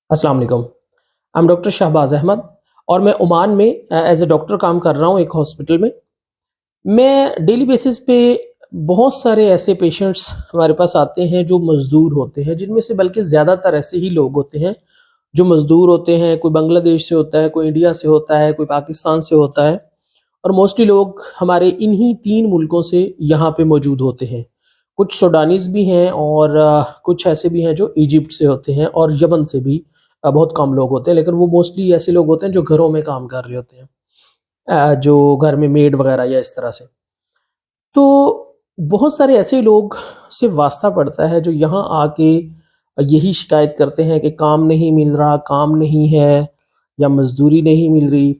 अस्सलाम वालेकुम। I am doctor Shahbaz Ahmed और मैं ओमान में एज़ अ डॉक्टर काम कर रहा हूँ एक हॉस्पिटल में। मैं डेली बेसिस पे बहुत सारे ऐसे पेशेंट्स हमारे पास आते हैं जो मज़दूर होते हैं, जिनमें से बल्कि ज़्यादातर ऐसे ही लोग होते हैं जो मज़दूर होते हैं। कोई बांग्लादेश से होता है, कोई इंडिया से होता है, कोई पाकिस्तान से होता है और मोस्टली लोग हमारे इन्हीं 3 मुल्कों से यहाँ पे मौजूद होते हैं। कुछ सूडानीज़ भी हैं और कुछ ऐसे भी हैं जो इजिप्ट से होते हैं और यमन से भी बहुत कम लोग होते हैं, लेकिन वो मोस्टली ऐसे लोग होते हैं जो घरों में काम कर रहे होते हैं। जो घर में मेड वगैरह या इस तरह से। तो बहुत सारे ऐसे लोग से वास्ता पड़ता है जो यहाँ आके यही शिकायत करते हैं कि काम नहीं मिल रहा, काम नहीं है या मज़दूरी नहीं मिल रही।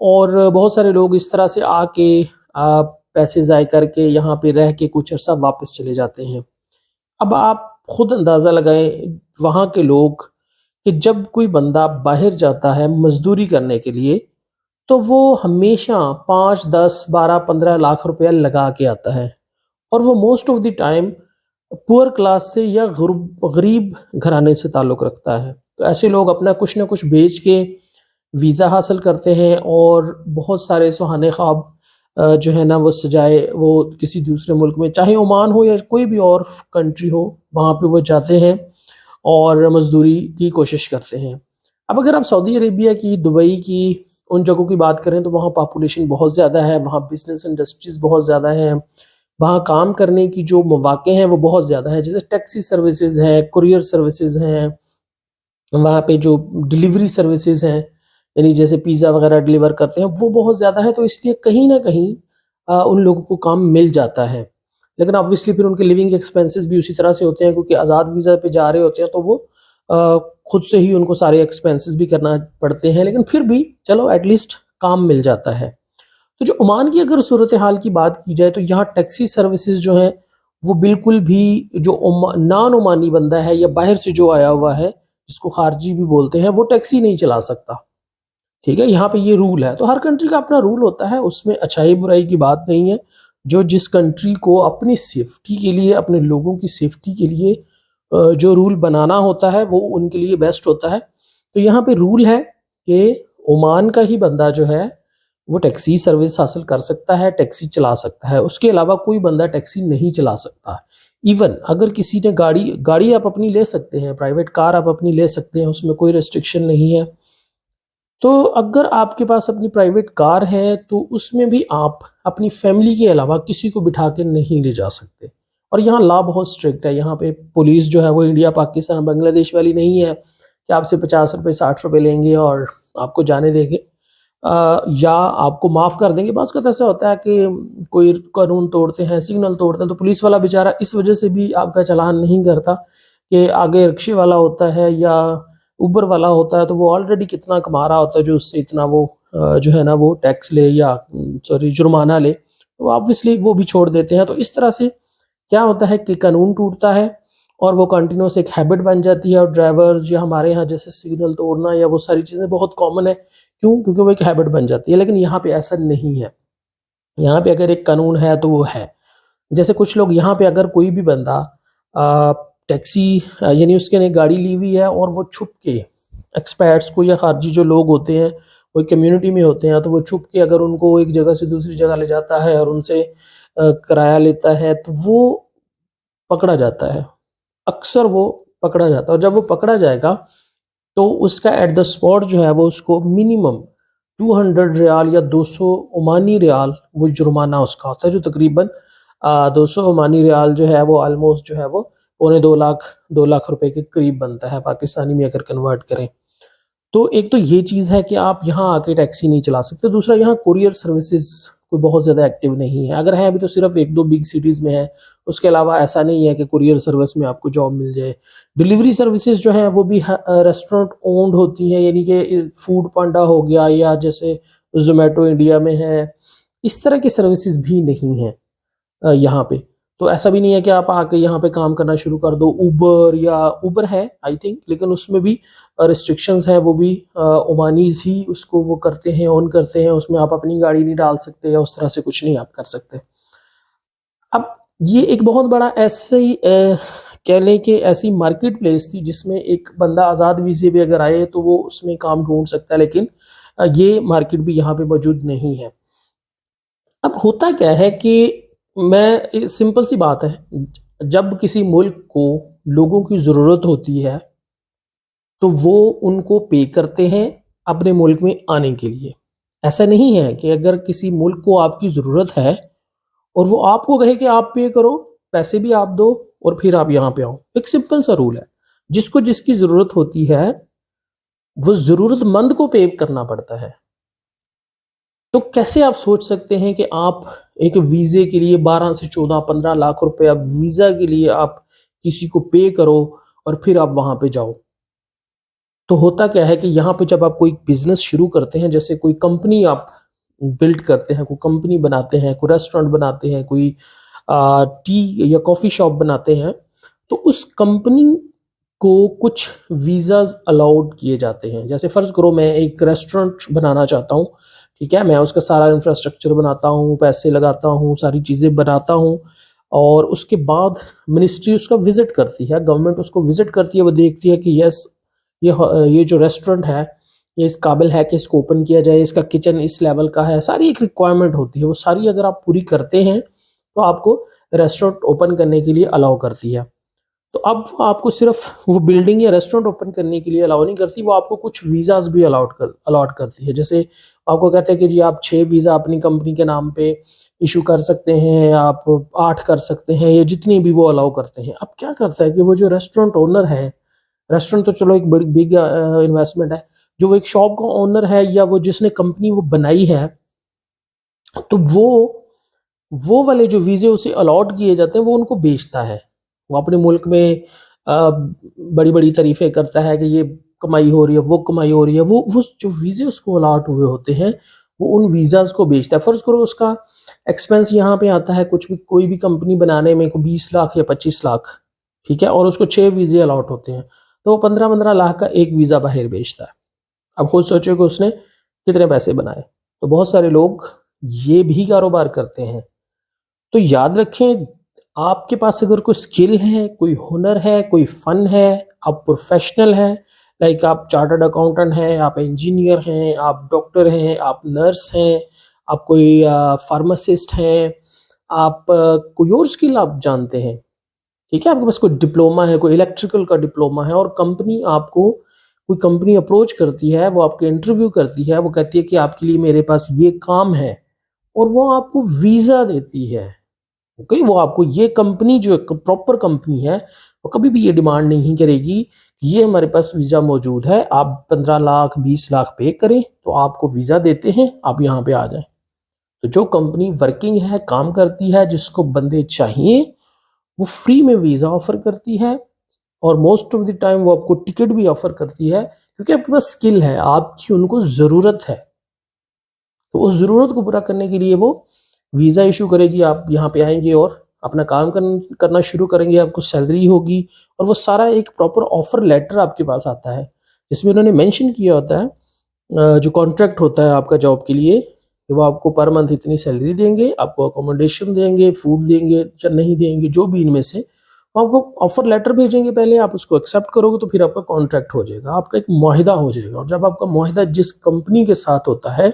और बहुत सारे लोग इस तरह से आके पैसे ज़ाय करके यहाँ पे रह के कुछ अर्सा वापस चले जाते हैं। अब आप खुद अंदाज़ा लगाएँ वहाँ के लोग कि जब कोई बंदा बाहर जाता है मज़दूरी करने के लिए, तो वो हमेशा 5, 10, 12, 15 लाख रुपया लगा के आता है और वो most of the time poor class से या गरीब घराने से ताल्लुक़ रखता है। तो ऐसे लोग अपना कुछ ना कुछ बेच के वीज़ा हासिल करते हैं और बहुत सारे सुहाने ख्वाब जो है ना वो सजाए वो किसी दूसरे मुल्क में, चाहे ओमान हो या कोई भी और कंट्री हो, वहाँ पे वो जाते हैं और मज़दूरी की कोशिश करते हैं। अब अगर आप सऊदी अरेबिया की, दुबई की, उन जगहों की बात करें तो वहाँ पॉपुलेशन बहुत ज़्यादा है, वहाँ बिज़नेस इंडस्ट्रीज़ बहुत ज़्यादा हैं, वहाँ काम करने की जो मौक़े हैं वो बहुत ज़्यादा हैं। जैसे टैक्सी सर्विसेज़ हैं, कुरियर सर्विसेज़ हैं, वहाँ पे जो डिलीवरी सर्विसेज़ हैं, यानी जैसे पिज़्ज़ा वग़ैरह डिलीवर करते हैं, वो बहुत ज़्यादा है, तो इसलिए कहीं न कहीं उन लोगों को काम मिल जाता है। लेकिन ऑब्वियसली फिर उनके लिविंग एक्सपेंसेस भी उसी तरह से होते हैं क्योंकि आज़ाद वीज़ा पे जा रहे होते हैं, तो वो खुद से ही उनको सारे एक्सपेंसेस भी करना पड़ते हैं, लेकिन फिर भी चलो एट लीस्ट काम मिल जाता है। तो जो ओमान की अगर सूरत हाल की बात की जाए तो यहाँ टैक्सी सर्विसेज़ जो हैं, वो बिल्कुल भी जो नॉन ओमानी बंदा है या बाहर से जो आया हुआ है, जिसको खारजी भी बोलते हैं, वो टैक्सी नहीं चला सकता। ठीक है? यहाँ पे ये रूल है। तो हर कंट्री का अपना रूल होता है, उसमें अच्छाई-बुराई की बात नहीं है। जो जिस कंट्री को अपनी सेफ्टी के लिए, अपने लोगों की सेफ्टी के लिए जो रूल बनाना होता है, वो उनके लिए बेस्ट होता है। तो यहाँ पे रूल है कि ओमान का ही बंदा जो है, वो टैक्सी सर्विस हासिल कर सकता है, टैक्सी चला सकता है। उसके अलावा कोई बंदा टैक्सी नहीं चला सकता। इवन अगर किसी ने गाड़ी गाड़ी आप अपनी ले सकते हैं, प्राइवेट कार आप अपनी ले सकते हैं, उसमें कोई रिस्ट्रिक्शन नहीं है। तो अगर आपके पास अपनी प्राइवेट कार है, तो उसमें भी आप अपनी फैमिली के अलावा किसी को बिठा के नहीं ले जा सकते। और यहाँ लॉ बहुत स्ट्रिक्ट है, यहाँ पे पुलिस जो है वो इंडिया, पाकिस्तान, बांग्लादेश वाली नहीं है कि आपसे ₹50 ₹60 लेंगे और आपको जाने देंगे या आपको माफ़ कर देंगे। बाज़ अवत ऐसा होता है कि कोई कानून तोड़ते हैं, सिग्नल तोड़ते हैं, तो पुलिस वाला बेचारा इस वजह से भी आपका चालान नहीं करता कि आगे रिक्शे वाला होता है या उबर वाला होता है, तो वो ऑलरेडी कितना कमा रहा होता है जो उससे इतना वो जो है ना वो टैक्स ले या सॉरी जुर्माना ले, तो ऑब्वियसली वो भी छोड़ देते हैं। तो इस तरह से क्या होता है कि कानून टूटता है और वो कंटिन्यूअस एक हैबिट बन जाती है और ड्राइवर्स या हमारे यहाँ जैसे सिग्नल तोड़ना या वो सारी चीज़ें बहुत कॉमन है। क्यों? क्योंकि वो एक हैबिट बन जाती है, लेकिन यहाँ पे ऐसा नहीं है। यहाँ पे अगर एक कानून है तो वो है। जैसे कुछ लोग यहाँ पे अगर कोई भी बंदा अ, टैक्सी यानी उसके ने गाड़ी ली हुई है और वो छुप के एक्सपैट्स को या खारजी जो लोग होते हैं, कोई कम्युनिटी में होते हैं, तो वो छुप के अगर उनको एक जगह से दूसरी जगह ले जाता है और उनसे किराया लेता है, तो वो पकड़ा जाता है। अक्सर वो पकड़ा जाता है और जब वो पकड़ा जाएगा, तो उसका एट द स्पॉट जो है वो उसको मिनिमम 200 रियाल या 200 ओमानी रियाल वो जुर्माना उसका होता है, जो तकरीबन 200 ओमानी रियाल जो है वो ऑलमोस्ट जो है वो पौने 2 लाख रुपए के करीब बनता है पाकिस्तानी में अगर कन्वर्ट करें। तो एक तो ये चीज़ है कि आप यहाँ आके टैक्सी नहीं चला सकते। दूसरा, यहाँ कोरियर सर्विसेज़ कोई बहुत ज़्यादा एक्टिव नहीं है। अगर है भी तो सिर्फ़ 1-2 बिग सिटीज़ में है। उसके अलावा ऐसा नहीं है कि कोरियर सर्विस में आपको जॉब मिल जाए। डिलीवरी सर्विसेज़ जो हैं वो भी रेस्टोरेंट ओन्ड होती हैं, यानी कि फूड पांडा हो गया या जैसे ज़ोमैटो इंडिया में है, इस तरह की सर्विसेज़ भी नहीं हैं यहाँ पे। तो ऐसा भी नहीं है कि आप आके यहाँ पे काम करना शुरू कर दो। उबर है आई थिंक, लेकिन उसमें भी रिस्ट्रिक्शंस हैं, वो भी ओमानीज़ ही उसको वो करते हैं, ऑन करते हैं, उसमें आप अपनी गाड़ी नहीं डाल सकते या उस तरह से कुछ नहीं आप कर सकते। अब ये एक बहुत बड़ा ऐसे ही कह लें कि ऐसी मार्केट प्लेस थी जिसमें एक बंदा आज़ाद वीज़े पे अगर आए तो वो उसमें काम ढूँढ सकता है, लेकिन ये मार्केट भी यहाँ पे मौजूद नहीं है। अब होता क्या है कि सिंपल सी बात है, जब किसी मुल्क को लोगों की ज़रूरत होती है, तो वो उनको पे करते हैं अपने मुल्क में आने के लिए। ऐसा नहीं है कि अगर किसी मुल्क को आपकी ज़रूरत है और वो आपको कहे कि आप पे करो, पैसे भी आप दो और फिर आप यहाँ पे आओ। एक सिंपल सा रूल है, जिसको जिसकी ज़रूरत होती है, वो ज़रूरतमंद को पे करना पड़ता है। तो कैसे आप सोच सकते हैं कि आप एक वीज़े के लिए 12 से 14, 15 लाख रुपए आप वीज़ा के लिए आप किसी को पे करो और फिर आप वहाँ पे जाओ। तो होता क्या है कि यहाँ पे जब आप कोई बिज़नेस शुरू करते हैं, जैसे कोई कंपनी आप बिल्ड करते हैं, कोई कंपनी बनाते हैं, कोई रेस्टोरेंट बनाते हैं, कोई टी या कॉफ़ी शॉप बनाते हैं, तो उस कंपनी को कुछ वीज़ाज़ अलाउड किए जाते हैं। जैसे फ़र्ज़ करो मैं एक रेस्टोरेंट बनाना चाहता हूँ, ठीक है? मैं उसका सारा इंफ्रास्ट्रक्चर बनाता हूँ, पैसे लगाता हूँ, सारी चीज़ें बनाता हूँ और उसके बाद मिनिस्ट्री उसका विज़िट करती है, गवर्नमेंट उसको विज़िट करती है, वो देखती है कि यस ये जो रेस्टोरेंट है, ये इस काबिल है कि इसको ओपन किया जाए, इसका किचन इस लेवल का है, सारी एक रिक्वायरमेंट होती है, वो सारी अगर आप पूरी करते हैं, तो आपको रेस्टोरेंट ओपन करने के लिए अलाउ करती है। तो अब वो आपको सिर्फ वो बिल्डिंग या रेस्टोरेंट ओपन करने के लिए अलाउ नहीं करती, वो आपको कुछ वीज़ाज़ भी अलॉट करती है। जैसे आपको कहते हैं कि जी आप 6 वीज़ा अपनी कंपनी के नाम पे इश्यू कर सकते हैं, आप 8 कर सकते हैं, या जितनी भी वो अलाउ करते हैं। अब क्या करता है कि वो जो रेस्टोरेंट ओनर है, रेस्टोरेंट तो चलो एक बड़ी बिग इन्वेस्टमेंट है, जो वो एक शॉप का ओनर है या वो जिसने कंपनी वो बनाई है, तो वो वाले जो वीज़े उसे अलॉट किए जाते हैं, वो उनको बेचता है। वो अपने मुल्क में बड़ी-बड़ी तारीफ़ें करता है कि ये कमाई हो रही है, वो कमाई हो रही है। वो जो वीज़े उसको अलॉट हुए होते हैं, वो उन वीज़ाज़ को बेचता है। फ़र्ज़ करो उसका एक्सपेंस यहाँ पे आता है कुछ भी, कोई भी कंपनी बनाने में को 20 लाख या 25 लाख, ठीक है? और उसको 6 वीज़े अलॉट होते हैं, तो वो 15-15 लाख का एक वीज़ा बाहर बेचता है। अब खुद सोचो कि उसने कितने पैसे बनाए। तो बहुत सारे लोग ये भी कारोबार करते हैं। तो याद रखें, आपके पास अगर कोई स्किल है, कोई हुनर है, कोई फ़न है, आप प्रोफ़ेशनल हैं, लाइक आप चार्टर्ड अकाउंटेंट हैं, आप इंजीनियर हैं, आप डॉक्टर हैं, आप नर्स हैं, आप कोई फ़ार्मासिस्ट हैं, आप कोई और स्किल आप जानते हैं, ठीक है? आपके पास कोई डिप्लोमा है, कोई इलेक्ट्रिकल का डिप्लोमा है और कोई कंपनी अप्रोच करती है, वो आपके इंटरव्यू करती है, वो कहती है कि आपके लिए मेरे पास ये काम है और वो आपको वीज़ा देती है। ओके, वो आपको ये कंपनी जो एक प्रॉपर कंपनी है, वो कभी भी ये डिमांड नहीं करेगी कि ये हमारे पास वीज़ा मौजूद है, आप 15 लाख 20 लाख पे करें तो आपको वीज़ा देते हैं, आप यहाँ पे आ जाएं। तो जो कंपनी वर्किंग है, काम करती है, जिसको बंदे चाहिए, वो फ्री में वीज़ा ऑफर करती है और मोस्ट ऑफ द टाइम वो आपको टिकट भी ऑफर करती है, क्योंकि आपके पास स्किल है, आपकी उनको ज़रूरत है। तो उस ज़रूरत को पूरा करने के लिए वो वीज़ा इश्यू करेगी, आप यहाँ पे आएँगे और अपना काम करना शुरू करेंगे, आपको सैलरी होगी और वो सारा एक प्रॉपर ऑफ़र लेटर आपके पास आता है, जिसमें उन्होंने मेंशन किया होता है जो कॉन्ट्रैक्ट होता है आपका जॉब के लिए, कि वो आपको पर मंथ इतनी सैलरी देंगे, आपको अकोमोडेशन देंगे, फूड देंगे या नहीं देंगे, जो भी इनमें से, वो आपको ऑफ़र लेटर भेजेंगे पहले, आप उसको एक्सेप्ट करोगे तो फिर आपका कॉन्ट्रैक्ट हो जाएगा, आपका एक मुआहिदा हो जाएगा और जब आपका मुआहिदा जिस कंपनी के साथ होता है,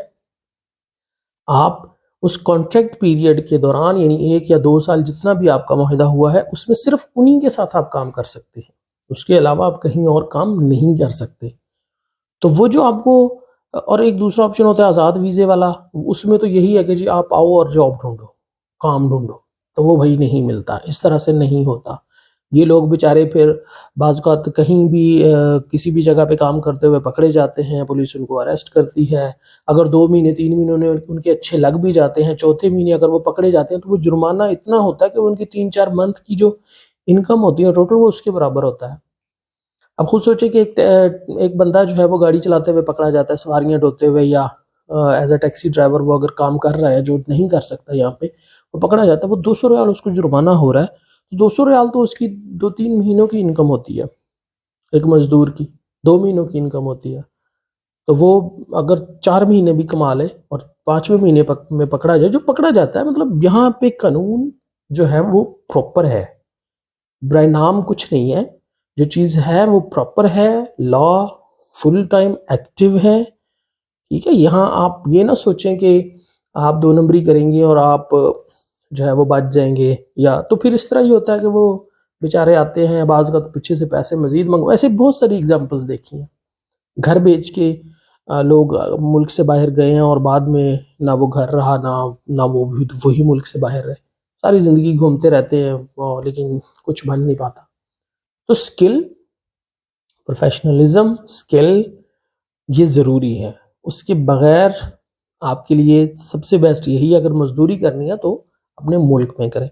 आप उस कॉन्ट्रैक्ट पीरियड के दौरान यानी 1 या 2 साल जितना भी आपका मुआहिदा हुआ है, उसमें सिर्फ़ उन्हीं के साथ आप काम कर सकते हैं। उसके अलावा आप कहीं और काम नहीं कर सकते। तो वो जो आपको और एक दूसरा ऑप्शन होता है आज़ाद वीज़े वाला, उसमें तो यही है कि जी आप आओ और जॉब ढूँढो, काम ढूँढो, तो वो भई नहीं मिलता, इस तरह से नहीं होता। ये लोग बेचारे फिर बाज़-औक़ात कहीं भी किसी भी जगह पे काम करते हुए पकड़े जाते हैं, पुलिस उनको अरेस्ट करती है। अगर 2 महीने, 3 महीने उनके अच्छे लग भी जाते हैं, चौथे महीने अगर वो पकड़े जाते हैं, तो वो जुर्माना इतना होता है कि उनकी 3-4 मंथ की जो इनकम होती है टोटल, वो उसके बराबर होता है। अब खुद सोचिए कि एक बंदा जो है वो गाड़ी चलाते हुए पकड़ा जाता है, सवारियाँ ढोते हुए या एज़ अ टैक्सी ड्राइवर वो अगर काम कर रहा है, जो नहीं कर सकता यहाँ पे, वो पकड़ा जाता है, वो 200 रियाल उसको जुर्माना हो रहा है। 200 रियाल तो उसकी 2-3 महीनों की इनकम होती है, एक मज़दूर की, 2 महीनों की इनकम होती है। तो वो अगर 4 महीने भी कमा ले और 5वें महीने में पकड़ा जाए, जो पकड़ा जाता है, मतलब यहाँ पे कानून जो है वो प्रॉपर है। ब्राय नाम कुछ नहीं है, जो चीज़ है वो प्रॉपर है, लॉ फुल टाइम एक्टिव है, ठीक है? यहाँ आप ये ना सोचें कि आप 2 नंबरी करेंगे और आप जो है वो बच जाएँगे, या तो फिर इस तरह ही होता है कि वो बेचारे आते हैं, बाज़ का तो पीछे से पैसे मज़ीद मंगवा, ऐसे बहुत सारी एग्ज़ाम्पल्स देखी हैं। घर बेच के लोग मुल्क से बाहर गए हैं और बाद में ना वो घर रहा, ना वो भी वही मुल्क से बाहर रहे। सारी ज़िंदगी घूमते रहते हैं लेकिन कुछ बन नहीं पाता। तो स्किल, प्रोफ़ेशनलिज़्म, स्किल ये ज़रूरी है। उसके बगैर आपके लिए सबसे बेस्ट यही है, अगर मज़दूरी करनी है तो अपने मुल्क में करें।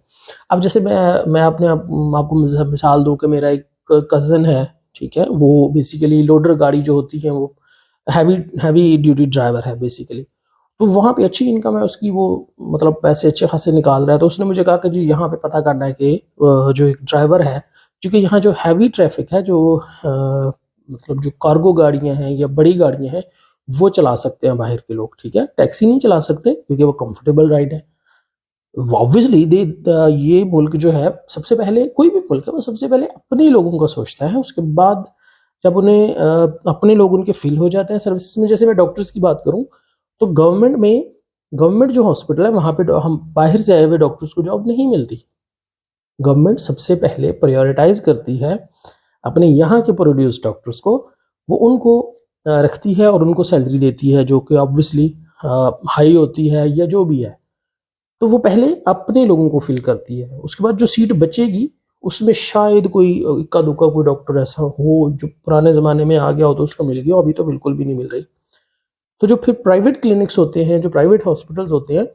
अब जैसे मैं अपने आपको मिसाल दूँ कि मेरा एक कज़िन है, ठीक है? वो बेसिकली लोडर गाड़ी जो होती है वो हैवी हैवी ड्यूटी ड्राइवर है बेसिकली। तो वहाँ पे अच्छी इनकम है उसकी, वो मतलब पैसे अच्छे खासे निकाल रहा है। तो उसने मुझे कहा कि जी यहाँ पे पता करना है कि जो एक ड्राइवर है, क्योंकि यहाँ जो हैवी ट्रैफ़िक है, जो मतलब जो कार्गो गाड़ियाँ हैं या बड़ी गाड़ियाँ हैं, वो चला सकते हैं बाहर के लोग, ठीक है? टैक्सी नहीं चला सकते क्योंकि वो कंफर्टेबल राइड है। ऑब्वियसली ये मुल्क जो है, सबसे पहले कोई भी मुल्क है, वो सबसे पहले अपने लोगों का सोचता है, उसके बाद जब उन्हें अपने लोग उनके फ़ील हो जाते हैं सर्विसेज़ में। जैसे मैं डॉक्टर्स की बात करूँ, तो गवर्नमेंट जो हॉस्पिटल है वहाँ पे हम बाहर से आए हुए डॉक्टर्स को जॉब नहीं मिलती। गवर्नमेंट सबसे पहले प्रायोरिटाइज़ करती है अपने यहाँ के प्रोड्यूस डॉक्टर्स को, वो उनको रखती है और उनको सैलरी देती है, जो कि ऑब्वियसली हाई होती है या जो भी है। तो वो पहले अपने लोगों को फ़िल करती है। उसके बाद जो सीट बचेगी, उसमें शायद कोई इक्का-दुक्का कोई डॉक्टर ऐसा हो जो पुराने ज़माने में आ गया हो तो उसको मिल गई हो, अभी तो बिल्कुल भी नहीं मिल रही। तो जो फिर प्राइवेट क्लिनिक्स होते हैं, जो प्राइवेट हॉस्पिटल्स होते हैं,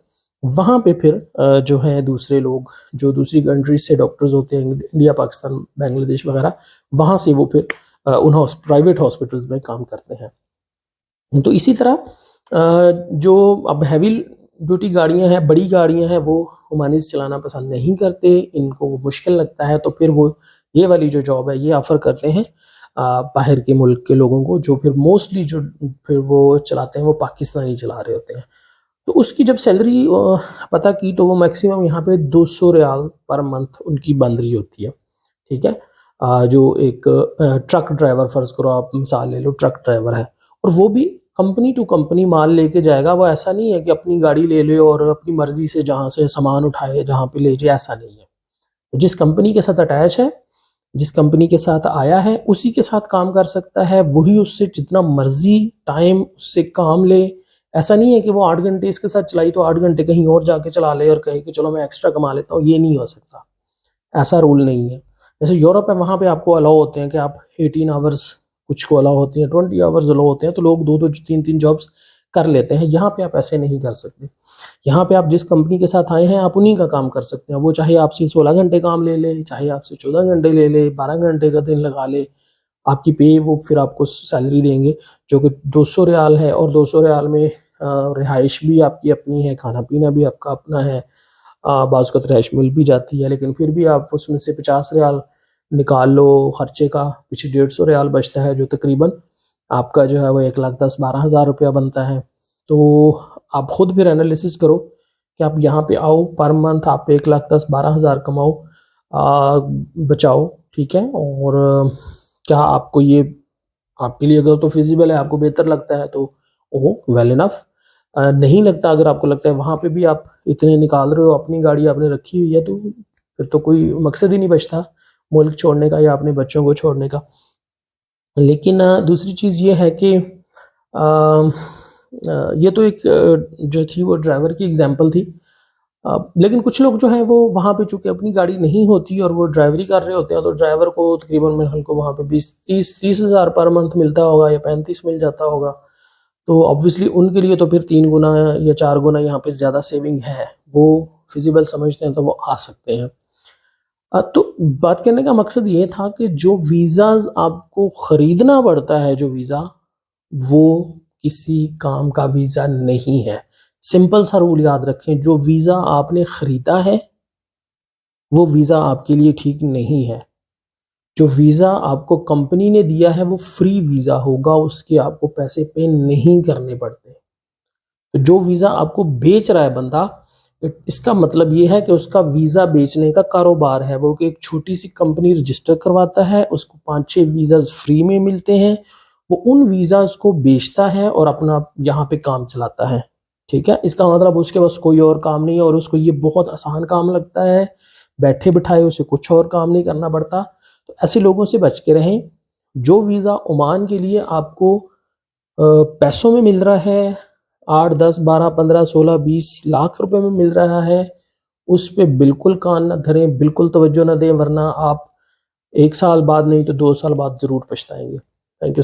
वहाँ पे फिर जो हैं दूसरे लोग, जो दूसरी कंट्रीज़ से डॉक्टर्स होते हैं, इंडिया, पाकिस्तान, बांग्लादेश वगैरह, वहाँ से वो फिर उन प्राइवेट हॉस्पिटल्स में काम करते हैं। तो इसी तरह जो अब हैवी ड्यूटी गाड़ियाँ हैं, बड़ी गाड़ियाँ हैं, वो ह्यूमैनिज़ चलाना पसंद नहीं करते, इनको वो मुश्किल लगता है, तो फिर वो ये वाली जो जॉब है, ये ऑफ़र करते हैं बाहर के मुल्क के लोगों को, जो फिर मोस्टली जो फिर वो चलाते हैं, वो पाकिस्तानी चला रहे होते हैं। तो उसकी जब सैलरी पता की, तो वो मैक्सिमम यहाँ पे 200 रियाल पर मंथ उनकी बन रही होती है, ठीक है? जो एक ट्रक ड्राइवर, फ़र्ज़ करो आप मिसाल ले लो, ट्रक ड्राइवर है और वो भी कंपनी टू कंपनी माल लेके जाएगा। वो ऐसा नहीं है कि अपनी गाड़ी ले ले और अपनी मर्ज़ी से जहाँ से सामान उठाए, जहाँ पे ले जाए, ऐसा नहीं है। जिस कंपनी के साथ अटैच है, जिस कंपनी के साथ आया है, उसी के साथ काम कर सकता है, वही उससे जितना मर्ज़ी टाइम उससे काम ले। ऐसा नहीं है कि वो 8 घंटे इसके साथ चलाई तो 8 घंटे कहीं और जाके चला ले और कहे कि चलो मैं एक्स्ट्रा कमा लेता हूँ, ये नहीं हो सकता। ऐसा रूल नहीं है। जैसे यूरोप है, वहाँ पे आपको अलाउ होते हैं कि आप 18 आवर्स कुछ को अलाउ होती हैं, 20 आवर्स अलाउ होते हैं, तो लोग 2-2 3-3 जॉब्स कर लेते हैं। यहाँ पे आप ऐसे नहीं कर सकते। यहाँ पे आप जिस कंपनी के साथ आए हैं, आप उन्हीं का काम कर सकते हैं। वो चाहे आपसे 16 घंटे काम ले ले, चाहे आपसे 14 घंटे ले ले, 12 घंटे का दिन लगा ले, आपकी पे वो फिर आपको सैलरी देंगे, जो कि 200 रियाल है, और 200 रियाल में रिहाइश भी आपकी अपनी है, खाना-पीना भी आपका अपना है। बाज़ वक़्त रैश मिल भी जाती है, लेकिन फिर भी आप उसमें से 50 रियाल निकाल लो खर्चे का, पीछे 150 रियाल बचता है, जो तकरीबन आपका जो है वो 1,10,000-12,000 रुपया बनता है। तो आप खुद फिर एनालिसिस करो कि आप यहाँ पे आओ, पर मंथ आप 1,10,000-12,000 कमाओ, बचाओ, ठीक है? और क्या आपको ये आपके लिए अगर तो फिज़िबल है, आपको बेहतर लगता है, तो ओह! Well enough. नहीं लगता, अगर आपको लगता है वहाँ पे भी आप इतने निकाल रहे हो, अपनी गाड़ी आपने रखी हुई है, तो फिर तो कोई मकसद ही नहीं बचता मुल्क छोड़ने का या अपने बच्चों को छोड़ने का। लेकिन दूसरी चीज़ ये है कि ये तो एक जो थी वो ड्राइवर की एग्ज़ाम्पल थी। लेकिन कुछ लोग जो हैं वो वहाँ पे चूँकि अपनी गाड़ी नहीं होती और वो ड्राइवरी कर रहे होते हैं, तो ड्राइवर को तकरीबन मेरे ख़्याल को वहाँ पे 20-30 हज़ार पर मंथ मिलता होगा या 35 मिल जाता होगा। तो ऑब्वियसली उनके लिए तो फिर 3 गुना या 4 गुना यहाँ पे ज़्यादा सेविंग है। वो फिज़िबल समझते हैं तो वो आ सकते हैं। तो बात करने का मकसद ये था कि जो वीज़ाज़ आपको खरीदना पड़ता है, जो वीज़ा, वो किसी काम का वीज़ा नहीं है। सिंपल सा रूल याद रखें, जो वीज़ा आपने खरीदा है, वो वीज़ा आपके लिए ठीक नहीं है। जो वीज़ा आपको कंपनी ने दिया है, वो फ्री वीज़ा होगा, उसके आपको पैसे पे नहीं करने पड़ते। तो जो वीज़ा आपको बेच रहा है बंदा, इसका मतलब ये है कि उसका वीज़ा बेचने का कारोबार है, वो कि एक छोटी सी कंपनी रजिस्टर करवाता है, उसको 5-6 वीज़ाज़ फ्री में मिलते हैं, वो उन वीज़ाज़ को बेचता है और अपना यहाँ पे काम चलाता है, ठीक है? इसका मतलब उसके पास कोई और काम नहीं है और उसको ये बहुत आसान काम लगता है, बैठे-बिठाए उसे कुछ और काम नहीं करना पड़ता, तो ऐसे लोगों से बच के रहें। जो वीज़ा ओमान के लिए आपको पैसों में मिल रहा है, 8, 10, 12, 15, 16, 20 लाख रुपए में मिल रहा है, उस पे बिल्कुल कान ना धरें, बिल्कुल तवज्जो ना दें, वरना आप 1 साल बाद नहीं तो 2 साल बाद ज़रूर पछताएँगे। Thank you so